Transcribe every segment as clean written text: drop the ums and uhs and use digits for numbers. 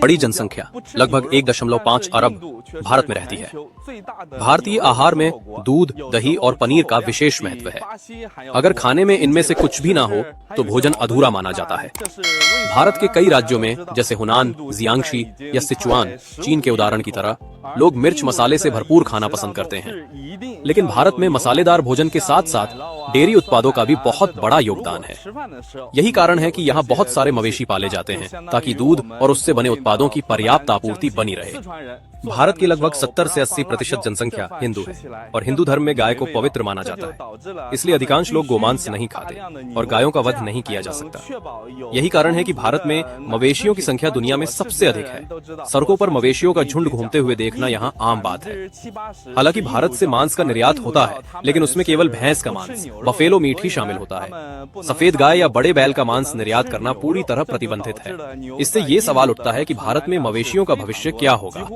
बड़ी जनसंख्या लगभग 1.5 अरब भारत में रहती है। भारतीय आहार में दूध, दही और पनीर का विशेष महत्व है। अगर खाने में इनमें से कुछ भी ना हो तो भोजन अधूरा माना जाता है। भारत के कई राज्यों में जैसे हुनान, जियांगशी या सिचुआन, चीन के उदाहरण की तरह, लोग मिर्च मसाले से भरपूर खाना पसंद करते हैं। लेकिन भारत में मसालेदार भोजन के साथ साथ डेयरी उत्पादों का भी बहुत बड़ा योगदान है। यही कारण है कि यहाँ बहुत सारे मवेशी पाले जाते हैं ताकि दूध और उससे बने उत्पादों की पर्याप्त आपूर्ति बनी रहे। भारत की लगभग 70 से 80% जनसंख्या हिंदू है और हिंदू धर्म में गाय को पवित्र माना जाता है। इसलिए अधिकांश लोग गोमांस नहीं खाते और गायों का वध नहीं किया जा सकता। यही कारण है कि भारत में मवेशियों की संख्या दुनिया में सबसे अधिक है। सड़कों पर मवेशियों का झुंड घूमते हुए देखना यहाँ आम बात है। हालांकि भारत से मांस का निर्यात होता है, लेकिन उसमें केवल भैंस का मांस, बफेलो मीट ही शामिल होता है। सफेद गाय या बड़े बैल का मांस निर्यात करना पूरी तरह प्रतिबंधित है। इससे ये सवाल उठता है कि भारत में मवेशियों का भविष्य क्या होगा।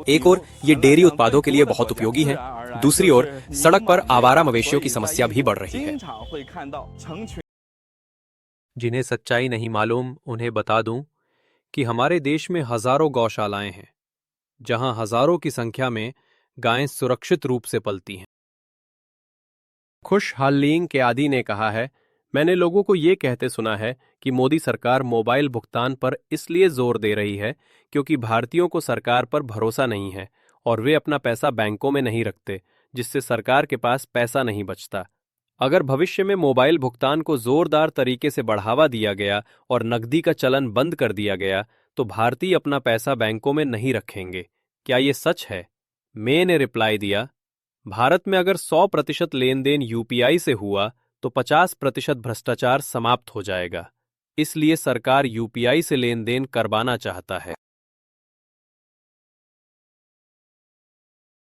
एक ओर ये डेयरी उत्पादों के लिए बहुत उपयोगी है, दूसरी ओर सड़क पर आवारा मवेशियों की समस्या भी बढ़ रही है। जिन्हें सच्चाई नहीं मालूम उन्हें बता दूं कि हमारे देश में हजारों गौशालाएं हैं, जहां हजारों की संख्या में गायें सुरक्षित रूप से पलती हैं। खुश हालींग के आदि ने कहा है, मैंने लोगों को ये कहते सुना है कि मोदी सरकार मोबाइल भुगतान पर इसलिए जोर दे रही है क्योंकि भारतीयों को सरकार पर भरोसा नहीं है और वे अपना पैसा बैंकों में नहीं रखते, जिससे सरकार के पास पैसा नहीं बचता। अगर भविष्य में मोबाइल भुगतान को जोरदार तरीके से बढ़ावा दिया गया और नकदी का चलन बंद कर दिया गया तो भारतीय अपना पैसा बैंकों में नहीं रखेंगे। क्या ये सच है? मे ने रिप्लाई दिया, भारत में अगर 100% लेन देन यूपीआई से हुआ तो 50% भ्रष्टाचार समाप्त हो जाएगा। इसलिए सरकार यूपीआई से लेन देन करवाना चाहता है।